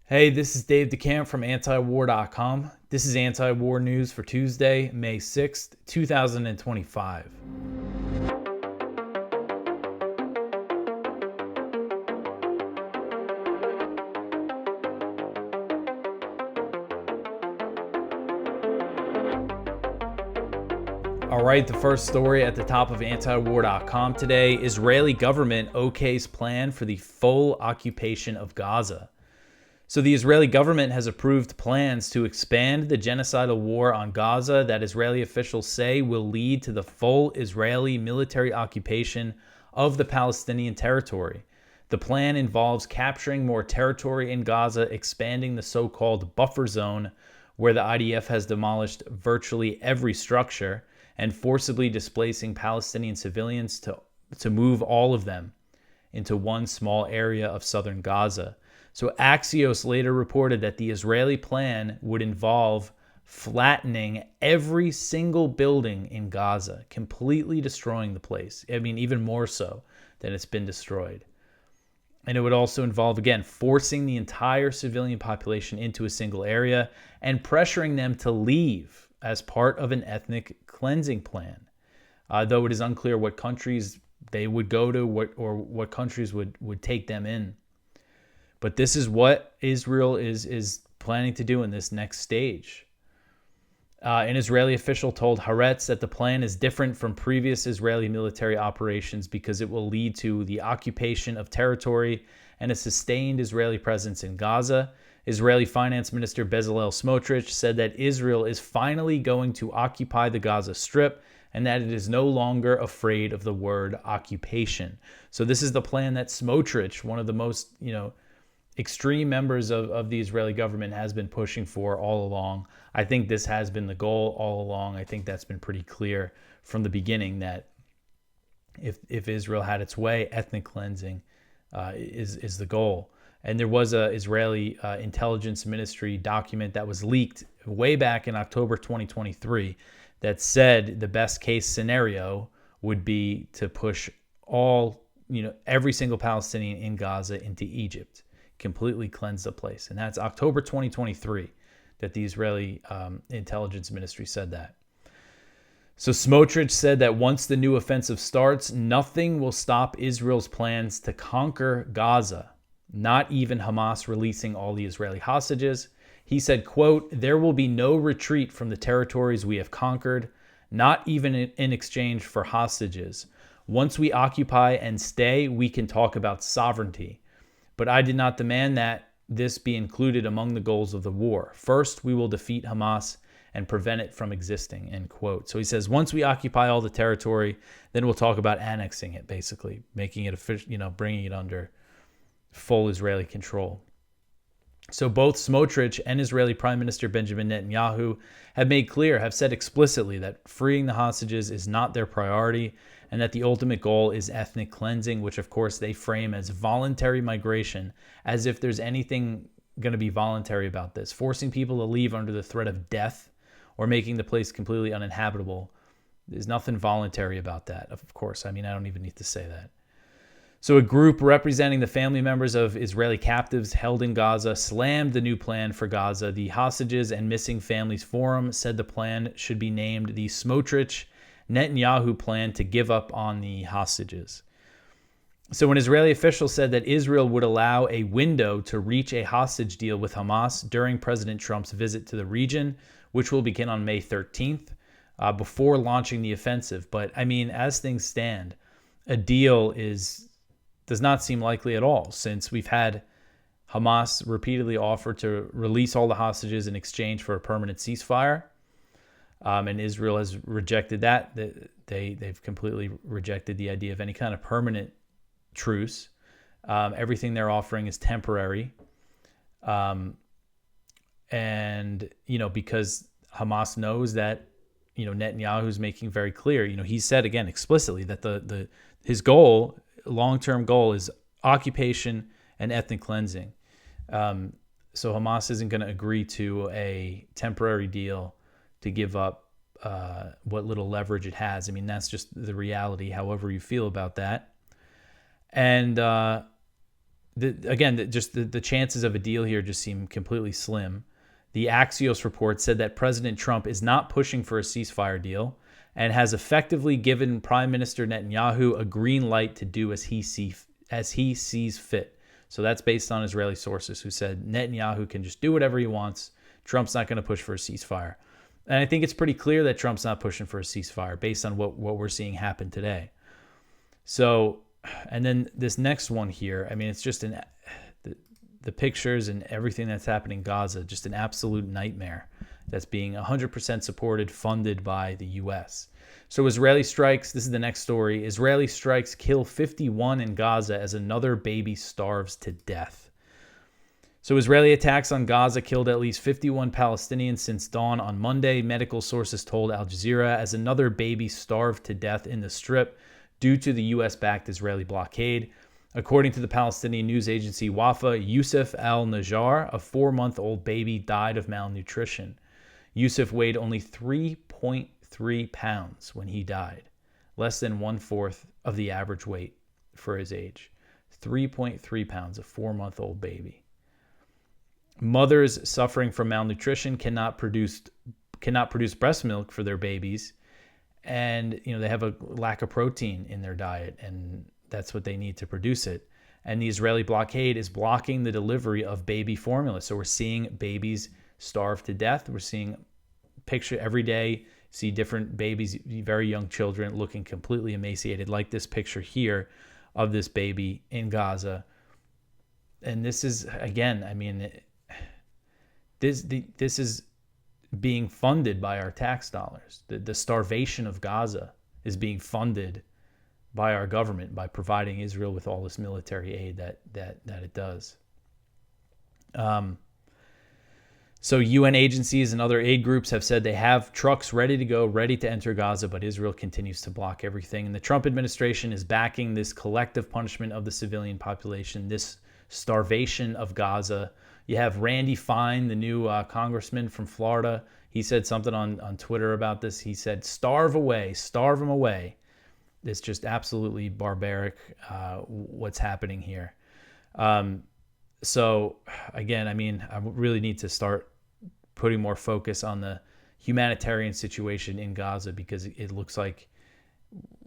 Hey, this is Dave DeCamp from antiwar.com. This is anti-war news for Tuesday, May 6th, 2025. All right, the first story at the top of antiwar.com today: Israeli government okays plan for the full occupation of Gaza. So the Israeli government has approved plans to expand the genocidal war on Gaza that Israeli officials say will lead to the full Israeli military occupation of the Palestinian territory. The plan involves capturing more territory in Gaza, expanding the so-called buffer zone, where the IDF has demolished virtually every structure, and forcibly displacing Palestinian civilians to move all of them into one small area of southern Gaza. So Axios later reported that the Israeli plan would involve flattening every single building in Gaza, completely destroying the place. I mean, even more so than it's been destroyed. And it would also involve, again, forcing the entire civilian population into a single area and pressuring them to leave as part of an ethnic cleansing plan. Though it is unclear what countries they would go to or what countries would take them in. But this is what Israel is planning to do in this next stage. An Israeli official told Haaretz that the plan is different from previous Israeli military operations because it will lead to the occupation of territory and a sustained Israeli presence in Gaza. Israeli Finance Minister Bezalel Smotrich said that Israel is finally going to occupy the Gaza Strip and that it is no longer afraid of the word occupation. So this is the plan that Smotrich, one of the most, extreme members of the Israeli government, has been pushing for all along. I think this has been the goal all along. I think that's been pretty clear from the beginning that if Israel had its way, ethnic cleansing is the goal. And there was a Israeli intelligence ministry document that was leaked way back in October 2023 that said the best case scenario would be to push every single Palestinian in Gaza into Egypt, completely cleanse the place. And that's October 2023 that the Israeli intelligence ministry said that. So Smotrich said that once the new offensive starts, nothing will stop Israel's plans to conquer Gaza, not even Hamas releasing all the Israeli hostages. He said, quote, "There will be no retreat from the territories we have conquered, not even in exchange for hostages. Once we occupy and stay, we can talk about sovereignty. But I did not demand that this be included among the goals of the war. First, we will defeat Hamas and prevent it from existing," end quote. So he says, once we occupy all the territory, then we'll talk about annexing it, basically, making it official, bringing it under full Israeli control. So both Smotrich and Israeli Prime Minister Benjamin Netanyahu have said explicitly that freeing the hostages is not their priority and that the ultimate goal is ethnic cleansing, which of course they frame as voluntary migration, as if there's anything going to be voluntary about this. Forcing people to leave under the threat of death or making the place completely uninhabitable. There's nothing voluntary about that, of course. I mean, I don't even need to say that. So a group representing the family members of Israeli captives held in Gaza slammed the new plan for Gaza. The Hostages and Missing Families Forum said the plan should be named the Smotrich-Netanyahu plan to give up on the hostages. So an Israeli official said that Israel would allow a window to reach a hostage deal with Hamas during President Trump's visit to the region, which will begin on May 13th, before launching the offensive. But I mean, as things stand, a deal does not seem likely at all, since we've had Hamas repeatedly offer to release all the hostages in exchange for a permanent ceasefire. And Israel has rejected that. They've completely rejected the idea of any kind of permanent truce. Everything they're offering is temporary. And, because Hamas knows that, Netanyahu's making very clear, he said again explicitly that his goal, long-term goal, is occupation and ethnic cleansing. So Hamas isn't going to agree to a temporary deal to give up what little leverage it has. I mean, that's just the reality, however you feel about that. And the chances of a deal here just seem completely slim. The Axios report said that President Trump is not pushing for a ceasefire deal and has effectively given Prime Minister Netanyahu a green light to do as he sees fit. So that's based on Israeli sources who said Netanyahu can just do whatever he wants. Trump's not going to push for a ceasefire. And I think it's pretty clear that Trump's not pushing for a ceasefire based on what we're seeing happen today. So, and then this next one here, I mean, it's just the pictures and everything that's happening in Gaza, just an absolute nightmare that's being 100% supported, funded by the U.S. So Israeli strikes, this is the next story. Israeli strikes kill 51 in Gaza as another baby starves to death. So Israeli attacks on Gaza killed at least 51 Palestinians since dawn on Monday, medical sources told Al Jazeera, as another baby starved to death in the Strip due to the U.S.-backed Israeli blockade. According to the Palestinian news agency Wafa, Yusuf al-Najjar, a 4-month-old baby, died of malnutrition. Yusuf weighed only 3.3 pounds when he died, less than 1/4 of the average weight for his age. 3.3 pounds, a 4-month-old baby. Mothers suffering from malnutrition cannot produce breast milk for their babies, and they have a lack of protein in their diet, and that's what they need to produce it. And the Israeli blockade is blocking the delivery of baby formula. So we're seeing babies starve to death. We're seeing picture every day, see different babies, very young children looking completely emaciated, like this picture here of this baby in Gaza. And this is, again, I mean, this is being funded by our tax dollars. The starvation of Gaza is being funded by our government, by providing Israel with all this military aid that it does. So UN agencies and other aid groups have said they have trucks ready to go, ready to enter Gaza, but Israel continues to block everything. And the Trump administration is backing this collective punishment of the civilian population, this starvation of Gaza. You have Randy Fine, the new congressman from Florida. He said something on Twitter about this. He said, starve them away. It's just absolutely barbaric what's happening here. So again, I mean, I really need to start putting more focus on the humanitarian situation in Gaza, because it looks like,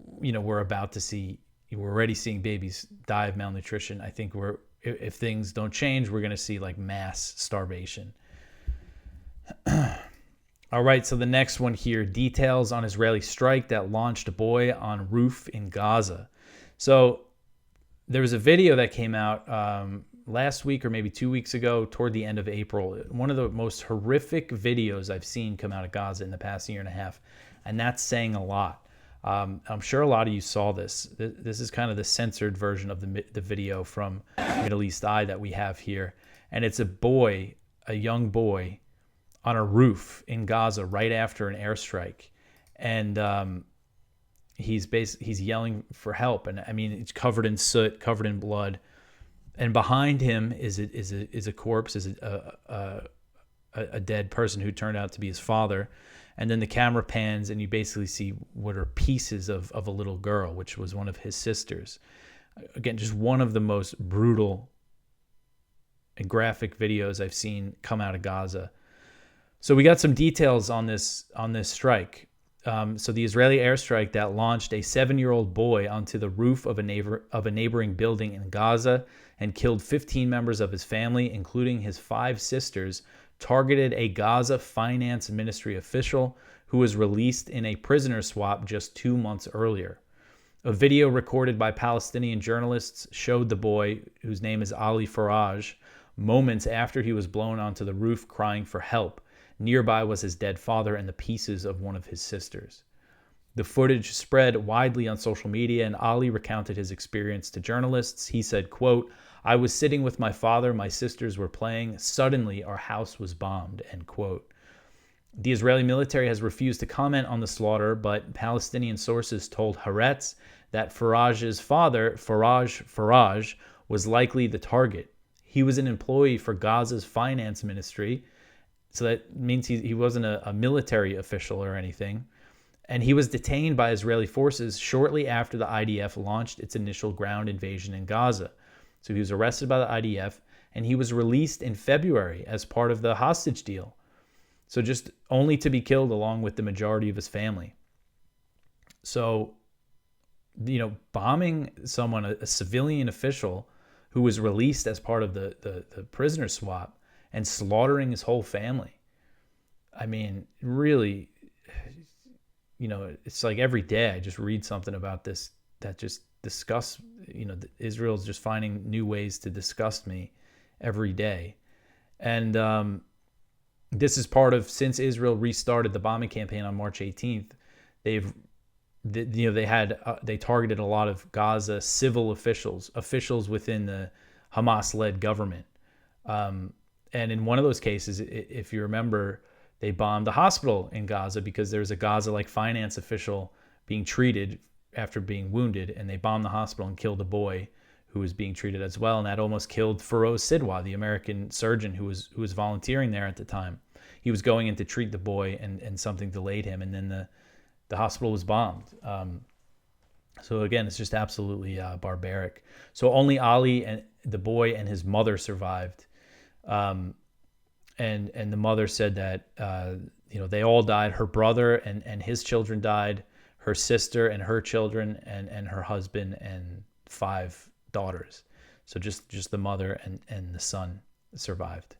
we're already seeing babies die of malnutrition. I think if things don't change, we're going to see like mass starvation. All right, so the next one here, details on Israeli strike that launched a boy on roof in Gaza. So there was a video that came out last week or maybe 2 weeks ago toward the end of April. One of the most horrific videos I've seen come out of Gaza in the past year and a half, and that's saying a lot. I'm sure a lot of you saw this. This is kind of the censored version of the video from Middle East Eye that we have here. And it's a young boy, on a roof in Gaza right after an airstrike. And he's yelling for help. And I mean, it's covered in soot, covered in blood. And behind him is a corpse, is a dead person who turned out to be his father. And then the camera pans and you basically see what are pieces of a little girl, which was one of his sisters. Again, just one of the most brutal and graphic videos I've seen come out of Gaza. So we got some details on this strike. So the Israeli airstrike that launched a 7-year-old boy onto the roof of a neighboring building in Gaza and killed 15 members of his family, including his 5 sisters, targeted a Gaza finance ministry official who was released in a prisoner swap just 2 months earlier. A video recorded by Palestinian journalists showed the boy, whose name is Ali Faraj, moments after he was blown onto the roof crying for help. Nearby was his dead father and the pieces of one of his sisters. The footage spread widely on social media, and Ali recounted his experience to journalists. He said, quote, "I was sitting with my father, my sisters were playing. Suddenly, our house was bombed," end quote. The Israeli military has refused to comment on the slaughter, but Palestinian sources told Haaretz that Faraj's father, Faraj, was likely the target. He was an employee for Gaza's finance ministry, so that means he wasn't a military official or anything. And he was detained by Israeli forces shortly after the IDF launched its initial ground invasion in Gaza. So he was arrested by the IDF, and he was released in February as part of the hostage deal. So just only to be killed along with the majority of his family. So, bombing someone, a civilian official who was released as part of the prisoner swap, and slaughtering his whole family. I mean, really, it's like every day I just read something about this that just disgusts, Israel's just finding new ways to disgust me every day. And this is part of, since Israel restarted the bombing campaign on March 18th, they targeted a lot of Gaza civil officials within the Hamas-led government. And in one of those cases, if you remember, they bombed a hospital in Gaza because there was a Gaza-like finance official being treated after being wounded, and they bombed the hospital and killed a boy who was being treated as well, and that almost killed Feroz Sidwa, the American surgeon who was volunteering there at the time. He was going in to treat the boy, and something delayed him, and then the hospital was bombed. So again, it's just absolutely barbaric. So only Ali and the boy and his mother survived, and the mother said that they all died. Her brother and his children died. Her sister and her children, and her husband and 5 daughters. So just the mother and the son survived.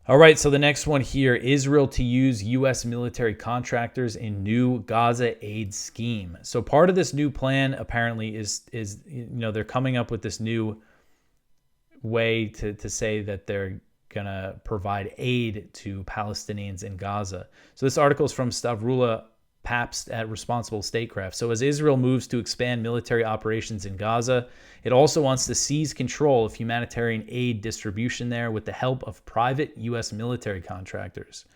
All right, so the next one here, Israel to use U.S. military contractors in new Gaza aid scheme. So part of this new plan apparently is they're coming up with this new way to say that they're going to provide aid to Palestinians in Gaza. So this article is from Stavrula Pabst at Responsible Statecraft. So as Israel moves to expand military operations in Gaza, it also wants to seize control of humanitarian aid distribution there with the help of private U.S. military contractors.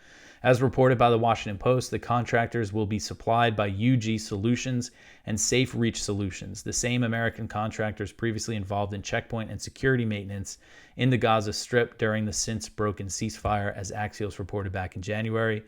As reported by the Washington Post, the contractors will be supplied by UG Solutions and Safe Reach Solutions, the same American contractors previously involved in checkpoint and security maintenance in the Gaza Strip during the since broken ceasefire, as Axios reported back in January.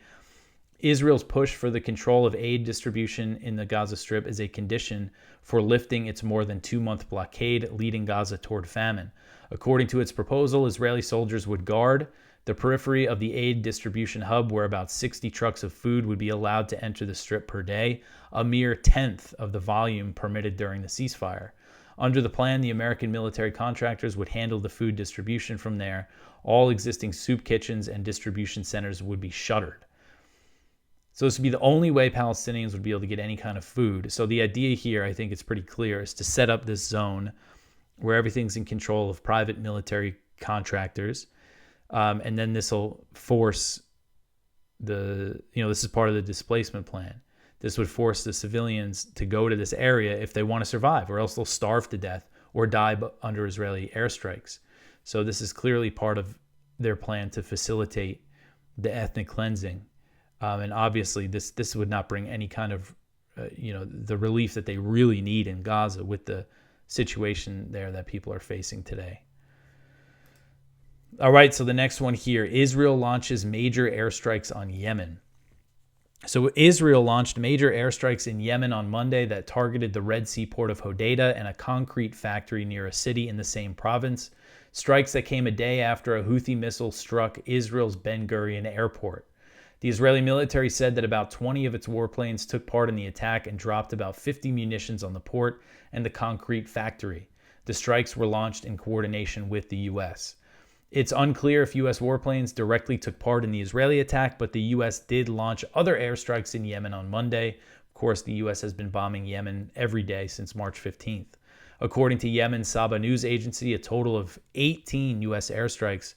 Israel's push for the control of aid distribution in the Gaza Strip is a condition for lifting its more than 2-month blockade, leading Gaza toward famine. According to its proposal, Israeli soldiers would guard the periphery of the aid distribution hub, where about 60 trucks of food would be allowed to enter the Strip per day, a mere tenth of the volume permitted during the ceasefire. Under the plan, the American military contractors would handle the food distribution from there. All existing soup kitchens and distribution centers would be shuttered. So this would be the only way Palestinians would be able to get any kind of food. So the idea here, I think it's pretty clear, is to set up this zone where everything's in control of private military contractors. And then this will force this is part of the displacement plan. This would force the civilians to go to this area if they want to survive, or else they'll starve to death or die under Israeli airstrikes. So this is clearly part of their plan to facilitate the ethnic cleansing. And obviously, this would not bring any kind of, the relief that they really need in Gaza with the situation there that people are facing today. All right, so the next one here, Israel launches major airstrikes on Yemen. So Israel launched major airstrikes in Yemen on Monday that targeted the Red Sea port of Hodeidah and a concrete factory near a city in the same province. Strikes that came a day after a Houthi missile struck Israel's Ben Gurion airport. The Israeli military said that about 20 of its warplanes took part in the attack and dropped about 50 munitions on the port and the concrete factory. The strikes were launched in coordination with the U.S. It's unclear if U.S. warplanes directly took part in the Israeli attack, but the U.S. did launch other airstrikes in Yemen on Monday. Of course, the U.S. has been bombing Yemen every day since March 15th. According to Yemen's Saba news agency, a total of 18 U.S. airstrikes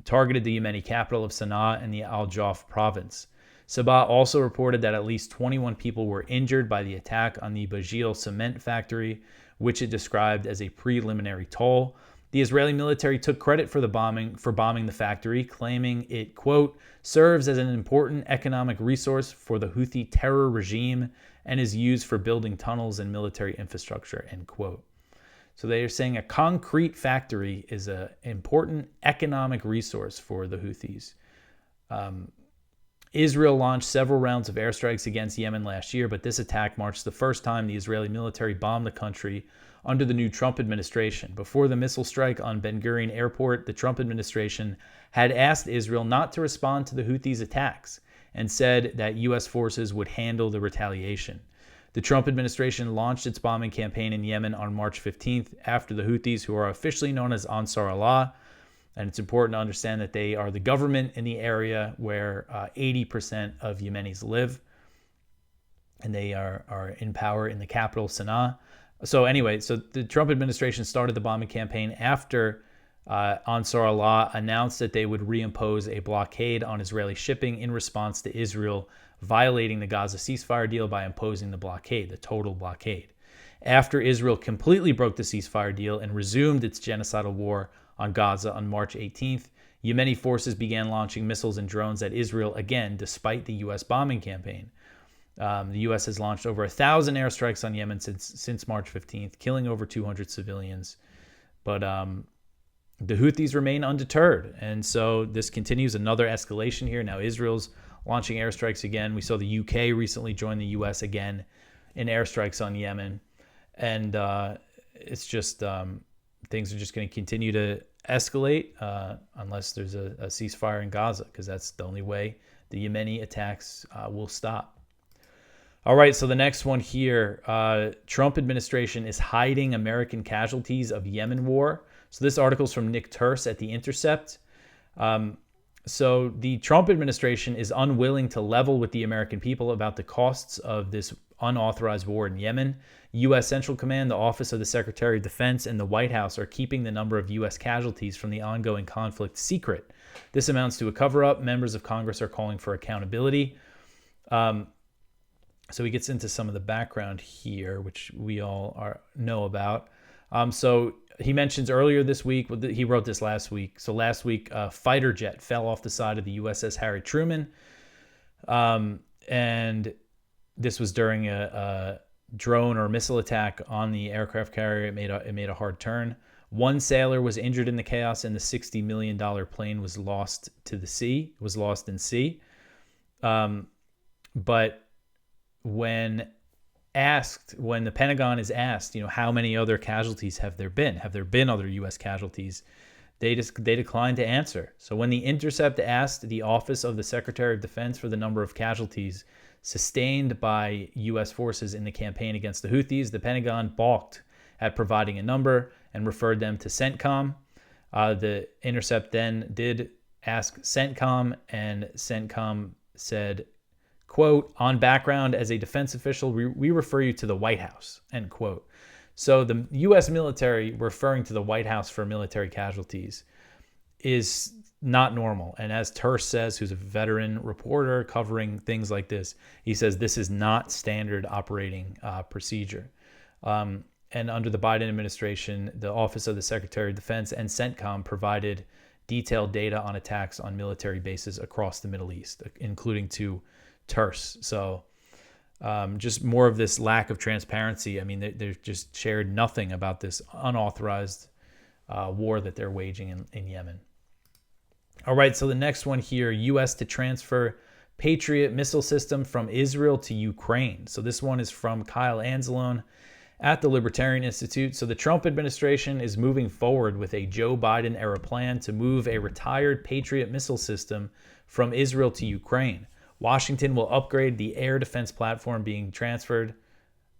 targeted the Yemeni capital of Sana'a and the Al Jawf province. Sabah also reported that at least 21 people were injured by the attack on the Bajil cement factory, which it described as a preliminary toll. The Israeli military took credit for bombing the factory, claiming it, quote, serves as an important economic resource for the Houthi terror regime and is used for building tunnels and military infrastructure, end quote. So they are saying a concrete factory is an important economic resource for the Houthis. Israel launched several rounds of airstrikes against Yemen last year, but this attack marks the first time the Israeli military bombed the country under the new Trump administration. Before the missile strike on Ben Gurion Airport, the Trump administration had asked Israel not to respond to the Houthis' attacks and said that U.S. forces would handle the retaliation. The Trump administration launched its bombing campaign in Yemen on March 15th after the Houthis, who are officially known as Ansar Allah, and it's important to understand that they are the government in the area where 80% of Yemenis live, and they are in power in the capital, Sana'a. So anyway, so the Trump administration started the bombing campaign after Ansar Allah announced that they would reimpose a blockade on Israeli shipping in response to Israel violating the Gaza ceasefire deal by imposing the blockade, the total blockade. After Israel completely broke the ceasefire deal and resumed its genocidal war on Gaza on March 18th, Yemeni forces began launching missiles and drones at Israel again, despite the U.S. bombing campaign. The U.S. has launched over 1,000 airstrikes on Yemen since March 15th, killing over 200 civilians. But the Houthis remain undeterred, and so this continues, another escalation here. Now Israel's launching airstrikes again. We saw the UK recently join the US again in airstrikes on Yemen. And it's just, things are just going to continue to escalate unless there's a ceasefire in Gaza, because that's the only way the Yemeni attacks will stop. All right, so the next one here, Trump administration is hiding American casualties of Yemen war. So this article is from Nick Turse at The Intercept. So the Trump administration is unwilling to level with the American people about the costs of this unauthorized war in Yemen. U.S. Central Command, the Office of the Secretary of Defense, and the White House are keeping the number of U.S. casualties from the ongoing conflict secret. This amounts to a cover-up. Members of Congress are calling for accountability. So he gets into some of the background here, which we all know about. So he mentions earlier this week, he wrote this last week. So last week, a fighter jet fell off the side of the USS Harry Truman. And this was during a drone or missile attack on the aircraft carrier. It made a hard turn. One sailor was injured in the chaos, and the $60 million plane was lost to the sea. It was lost in sea. But when the Pentagon is asked, how many other casualties have there been? Have there been other U.S. casualties? They declined to answer. So when The Intercept asked the Office of the Secretary of Defense for the number of casualties sustained by U.S. forces in the campaign against the Houthis, the Pentagon balked at providing a number and referred them to CENTCOM. The Intercept then did ask CENTCOM, and CENTCOM said, quote, on background as a defense official, we refer you to the White House, end quote. So the U.S. military referring to the White House for military casualties is not normal. And as Turse says, who's a veteran reporter covering things like this, he says this is not standard operating procedure. And under the Biden administration, the Office of the Secretary of Defense and CENTCOM provided detailed data on attacks on military bases across the Middle East, including to Turse. So just more of this lack of transparency. I mean, they've just shared nothing about this unauthorized war that they're waging in Yemen. All right, so the next one here, U.S. to transfer Patriot missile system from Israel to Ukraine. So this one is from Kyle Anzalone at the Libertarian Institute. So the Trump administration is moving forward with a Joe Biden-era plan to move a retired Patriot missile system from Israel to Ukraine. Washington will upgrade the air defense platform being transferred.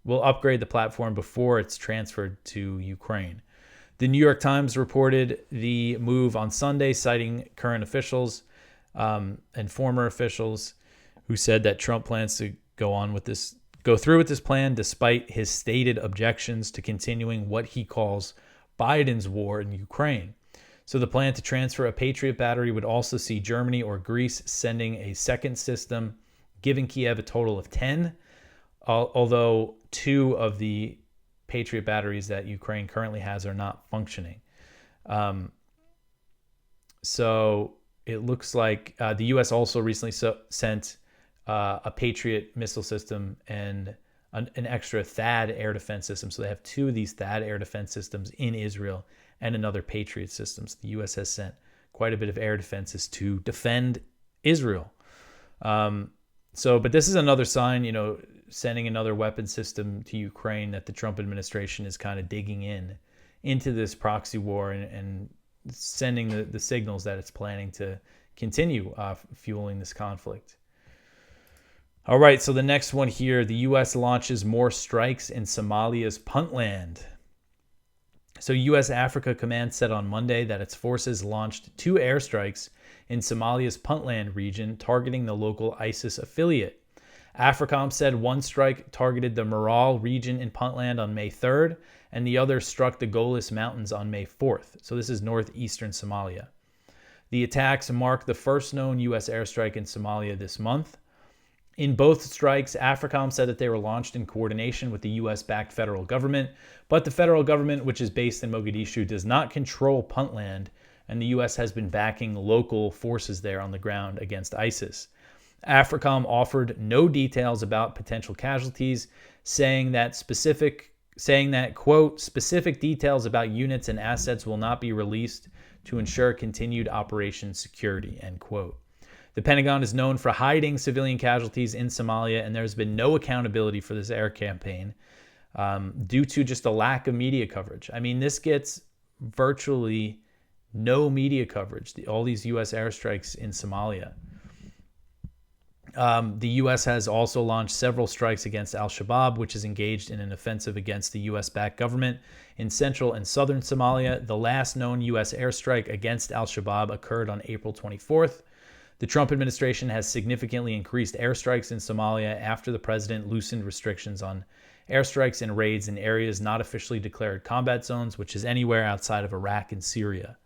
Will upgrade the platform before it's transferred to Ukraine. The New York Times reported the move on Sunday, citing current officials and former officials who said that Trump plans to go through with this plan despite his stated objections to continuing what he calls Biden's war in Ukraine. So the plan to transfer a Patriot battery would also see Germany or Greece sending a second system, giving Kiev a total of 10, although 2 of the Patriot batteries that Ukraine currently has are not functioning. So it looks like the U.S. also recently sent a Patriot missile system and an extra THAAD air defense system. So they have 2 of these THAAD air defense systems in Israel and another Patriot system. So the U.S. has sent quite a bit of air defenses to defend Israel. But this is another sign, sending another weapon system to Ukraine, that the Trump administration is kind of digging into this proxy war and sending the signals that it's planning to continue fueling this conflict. All right, so the next one here, the U.S. launches more strikes in Somalia's Puntland. So U.S. Africa Command said on Monday that its forces launched 2 airstrikes in Somalia's Puntland region, targeting the local ISIS affiliate. AFRICOM said one strike targeted the Maral region in Puntland on May 3rd, and the other struck the Golis Mountains on May 4th. So this is northeastern Somalia. The attacks mark the first known U.S. airstrike in Somalia this month. In both strikes, AFRICOM said that they were launched in coordination with the U.S.-backed federal government, but the federal government, which is based in Mogadishu, does not control Puntland, and the U.S. has been backing local forces there on the ground against ISIS. AFRICOM offered no details about potential casualties, saying that, quote, specific details about units and assets will not be released to ensure continued operation security, end quote. The Pentagon is known for hiding civilian casualties in Somalia, and there's been no accountability for this air campaign due to just a lack of media coverage. I mean, this gets virtually no media coverage, all these U.S. airstrikes in Somalia. The U.S. has also launched several strikes against al-Shabaab, which is engaged in an offensive against the U.S.-backed government in central and southern Somalia. The last known U.S. airstrike against al-Shabaab occurred on April 24th. The Trump administration has significantly increased airstrikes in Somalia after the president loosened restrictions on airstrikes and raids in areas not officially declared combat zones, which is anywhere outside of Iraq and Syria.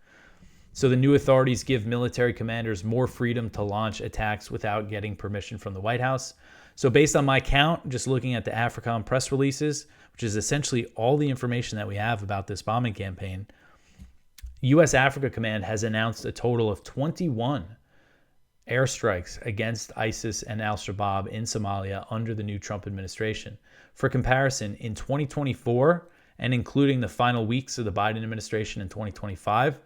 So the new authorities give military commanders more freedom to launch attacks without getting permission from the White House. So based on my count, just looking at the AFRICOM press releases, which is essentially all the information that we have about this bombing campaign, U.S. Africa Command has announced a total of 21 airstrikes against ISIS and al-Shabaab in Somalia under the new Trump administration. For comparison, in 2024, and including the final weeks of the Biden administration in 2025,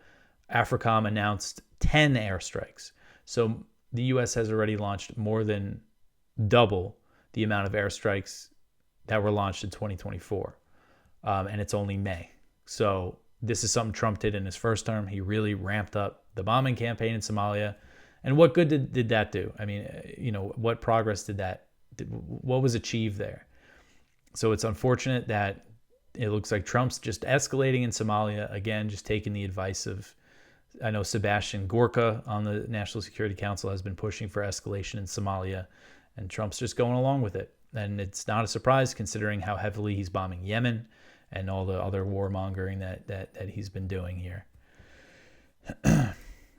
AFRICOM announced 10 airstrikes. So the U.S. has already launched more than double the amount of airstrikes that were launched in 2024. And it's only May. So this is something Trump did in his first term. He really ramped up the bombing campaign in Somalia. And what good did that do? I mean, what progress what was achieved there? So it's unfortunate that it looks like Trump's just escalating in Somalia. Again, just taking the advice of, I know Sebastian Gorka on the National Security Council has been pushing for escalation in Somalia, and Trump's just going along with it. And it's not a surprise considering how heavily he's bombing Yemen and all the other warmongering that he's been doing here.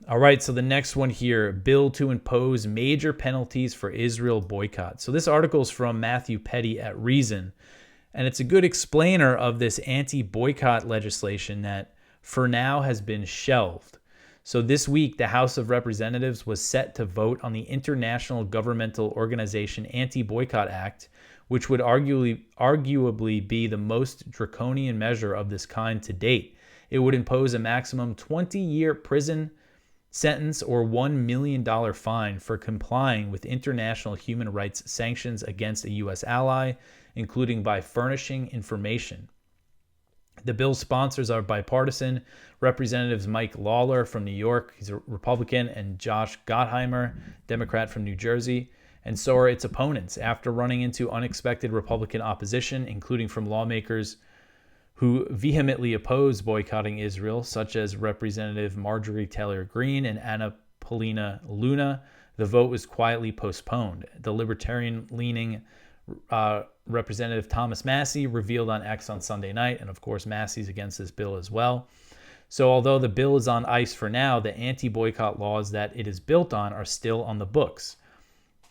All right, so the next one here, bill to impose major penalties for Israel boycott. So this article is from Matthew Petty at Reason, and it's a good explainer of this anti-boycott legislation that for now has been shelved. So this week, the House of Representatives was set to vote on the International Governmental Organization Anti-Boycott Act, which would arguably be the most draconian measure of this kind to date. It would impose a maximum 20-year prison sentence or $1 million fine for complying with international human rights sanctions against a U.S. ally, including by furnishing information. The bill's sponsors are bipartisan. Representatives Mike Lawler from New York, he's a Republican, and Josh Gottheimer, Democrat from New Jersey. And so are its opponents, after running into unexpected Republican opposition, including from lawmakers who vehemently oppose boycotting Israel, such as Representative Marjorie Taylor Greene and Anna Paulina Luna. The vote was quietly postponed. The libertarian-leaning Representative Thomas Massey revealed on X on Sunday night, and of course Massey's against this bill as well. So although the bill is on ice for now, the anti-boycott laws that it is built on are still on the books.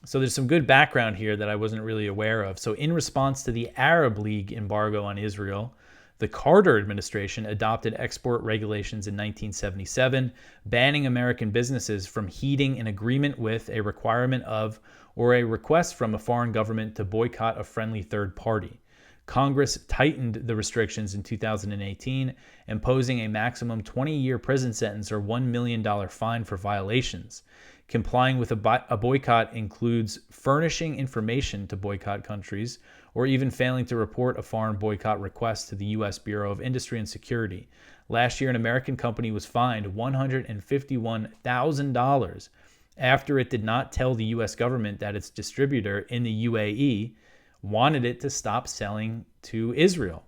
So there's some good background here that I wasn't really aware of. So in response to the Arab League embargo on Israel, the Carter administration adopted export regulations in 1977, banning American businesses from heeding an agreement with, a requirement of, or a request from a foreign government to boycott a friendly third party. Congress tightened the restrictions in 2018, imposing a maximum 20-year prison sentence or $1 million fine for violations. Complying with a boycott includes furnishing information to boycott countries or even failing to report a foreign boycott request to the U.S. Bureau of Industry and Security. Last year, an American company was fined $151,000 after it did not tell the U.S. government that its distributor in the UAE wanted it to stop selling to Israel.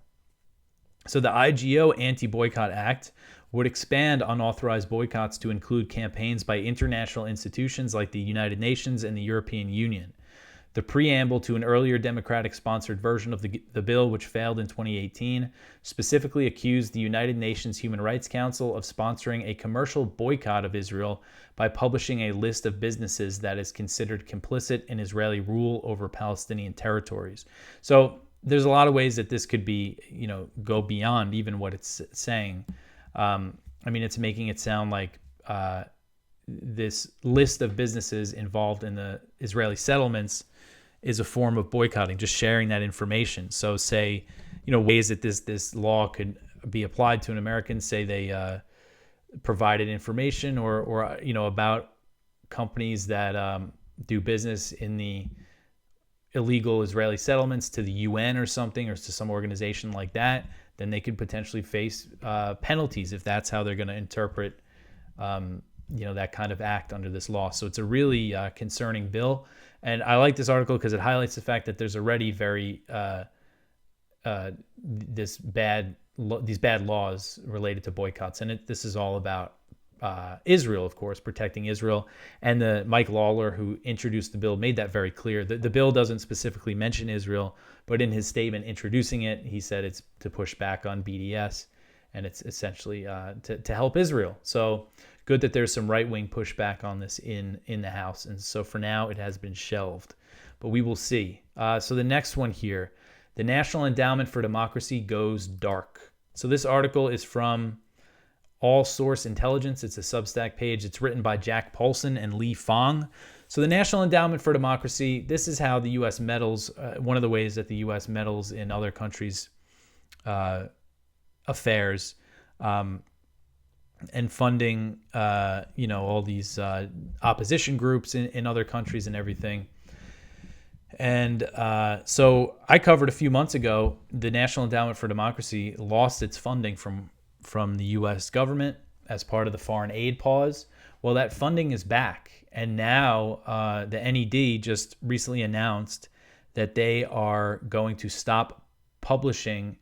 So the IGO Anti-Boycott Act would expand unauthorized boycotts to include campaigns by international institutions like the United Nations and the European Union. The preamble to an earlier Democratic-sponsored version of the bill, which failed in 2018, specifically accused the United Nations Human Rights Council of sponsoring a commercial boycott of Israel by publishing a list of businesses that is considered complicit in Israeli rule over Palestinian territories. So there's a lot of ways that this could be, go beyond even what it's saying. It's making it sound like this list of businesses involved in the Israeli settlements is a form of boycotting, just sharing that information. So say, ways that this law could be applied to an American, say they provided information or about companies that do business in the illegal Israeli settlements to the UN or something, or to some organization like that, then they could potentially face penalties if that's how they're going to interpret that kind of act under this law. So it's a really concerning bill. And I like this article because it highlights the fact that there's already these bad laws related to boycotts. And this is all about Israel, of course, protecting Israel. And the Mike Lawler, who introduced the bill, made that very clear. The bill doesn't specifically mention Israel, but in his statement introducing it, he said it's to push back on BDS, and it's essentially to help Israel. So good that there's some right-wing pushback on this in the House. And so for now, it has been shelved. But we will see. So the next one here, the National Endowment for Democracy goes dark. So this article is from All Source Intelligence. It's a Substack page. It's written by Jack Paulson and Lee Fong. So the National Endowment for Democracy, this is how the U.S. meddles, one of the ways that the U.S. meddles in other countries' affairs, and funding, all these opposition groups in other countries and everything. And so I covered a few months ago, the National Endowment for Democracy lost its funding from the U.S. government as part of the foreign aid pause. Well, that funding is back. And now the NED just recently announced that they are going to stop publishing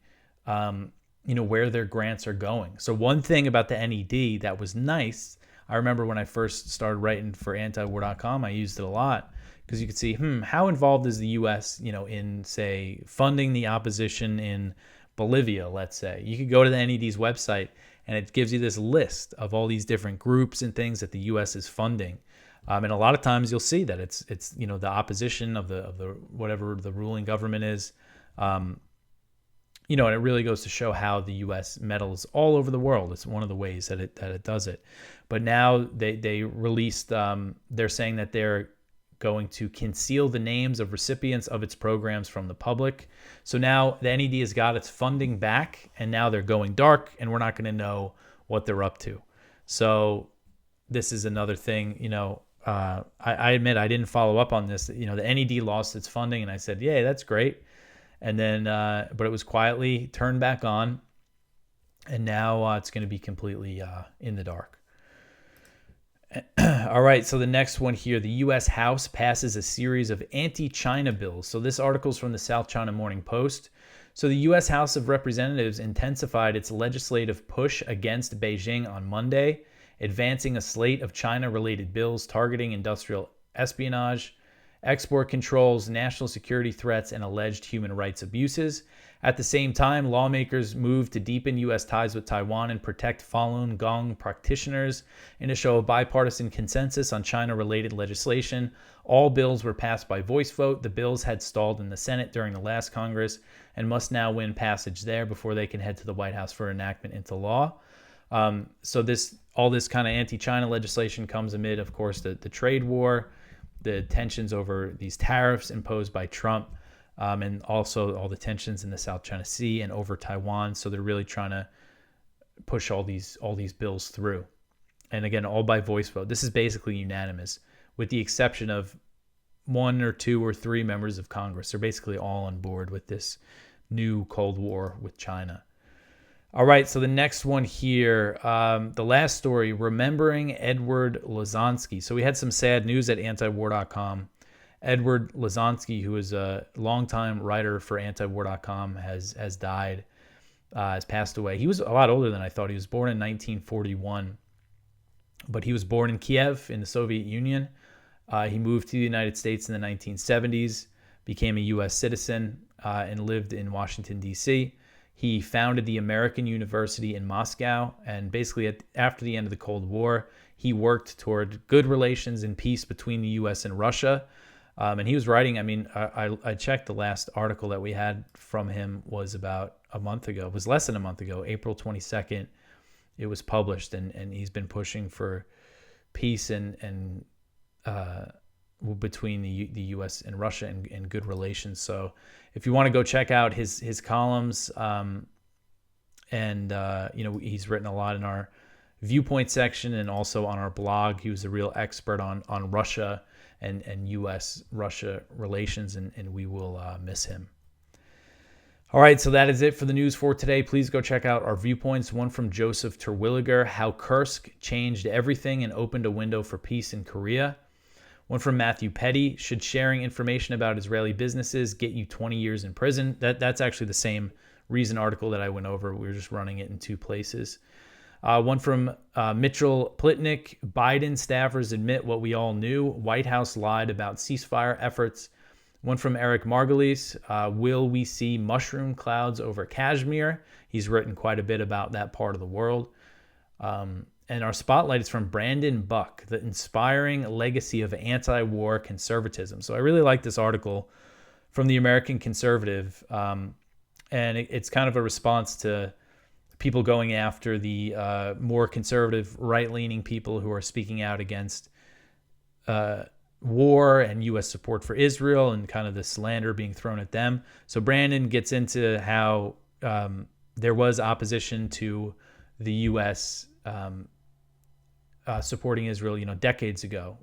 where their grants are going. So one thing about the NED that was nice, I remember when I first started writing for antiwar.com, I used it a lot because you could see, how involved is the U.S., in, say, funding the opposition in Bolivia, let's say. You could go to the NED's website and it gives you this list of all these different groups and things that the U.S. is funding. And a lot of times you'll see that it's the opposition of the whatever the ruling government is. And it really goes to show how the U.S. meddles all over the world. It's one of the ways that it does it. But now they released, they're saying that they're going to conceal the names of recipients of its programs from the public. So now the NED has got its funding back, and now they're going dark, and we're not going to know what they're up to. So this is another thing, I admit I didn't follow up on this. The NED lost its funding, and I said, yay, that's great. And then, but it was quietly turned back on, and now it's going to be completely in the dark. All right, so the next one here, the U.S. House passes a series of anti-China bills. So this article is from the South China Morning Post. So the U.S. House of Representatives intensified its legislative push against Beijing on Monday, advancing a slate of China-related bills targeting industrial espionage, export controls, national security threats, and alleged human rights abuses. At the same time, lawmakers moved to deepen U.S. ties with Taiwan and protect Falun Gong practitioners in a show of bipartisan consensus on China-related legislation. All bills were passed by voice vote. The bills had stalled in the Senate during the last Congress and must now win passage there before they can head to the White House for enactment into law. So all this kind of anti-China legislation comes amid, of course, the trade war, the tensions over these tariffs imposed by Trump. and also all the tensions in the South China Sea and over Taiwan. So they're really trying to push all these bills through. And again, all by voice vote. This is basically unanimous, with the exception of 1 or 2 or 3 members of Congress. They're basically all on board with this new Cold War with China. All right, so the next one here, the last story, remembering Edward Lozansky. So we had some sad news at antiwar.com. Edward Lozansky, who is a longtime writer for antiwar.com, has died, has passed away. He was a lot older than I thought. He was born in 1941, but he was born in Kiev in the Soviet Union. He moved to the United States in the 1970s, became a U.S. citizen, and lived in Washington, D.C. He founded the American University in Moscow, and basically after the end of the Cold War, he worked toward good relations and peace between the U.S. and Russia. And he was writing, I checked the last article that we had from him was about a month ago. It was less than a month ago, April 22nd. It was published, and he's been pushing for peace and between the U.S. and Russia and good relations. So if you want to go check out his columns, he's written a lot in our Viewpoints section and also on our blog. He was a real expert on Russia and U.S.-Russia relations, and we will miss him. All right, so that is it for the news for today. Please go check out our Viewpoints, one from Joseph Terwilliger, How Kursk Changed Everything and Opened a Window for Peace in Korea. One from Matthew Petty, Should Sharing Information About Israeli Businesses Get You 20 Years in Prison? That's actually the same Reason article that I went over. We were just running it in 2 places. One from Mitchell Plitnick, Biden staffers admit what we all knew. White House lied about ceasefire efforts. One from Eric Margulies, Will we see mushroom clouds over Kashmir? He's written quite a bit about that part of the world. And our spotlight is from Brandon Buck, The Inspiring Legacy of Anti-War Conservatism. So I really like this article from the American Conservative. And it's kind of a response to people going after the more conservative, right-leaning people who are speaking out against war and U.S. support for Israel and kind of the slander being thrown at them. So Brandon gets into how there was opposition to the U.S. Supporting Israel, decades ago,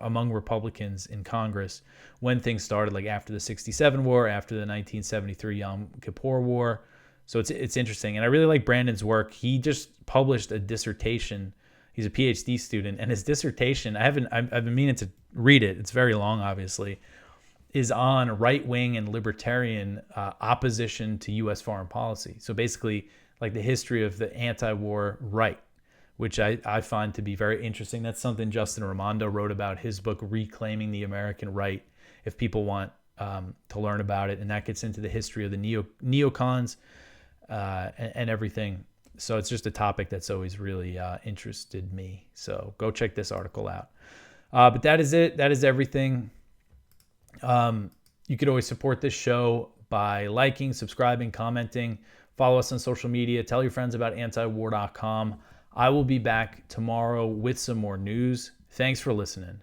among Republicans in Congress when things started, like after the 67 war, after the 1973 Yom Kippur War. So it's interesting. And I really like Brandon's work. He just published a dissertation. He's a PhD student, and his dissertation, I've been meaning to read it. It's very long, obviously, is on right-wing and libertarian opposition to U.S. foreign policy. So basically, like the history of the anti-war right, which I find to be very interesting. That's something Justin Raimondo wrote about his book, Reclaiming the American Right, if people want to learn about it. And that gets into the history of the neocons and everything. So it's just a topic that's always really interested me. So go check this article out. But that is it. That is everything. You could always support this show by liking, subscribing, commenting. Follow us on social media. Tell your friends about antiwar.com. I will be back tomorrow with some more news. Thanks for listening.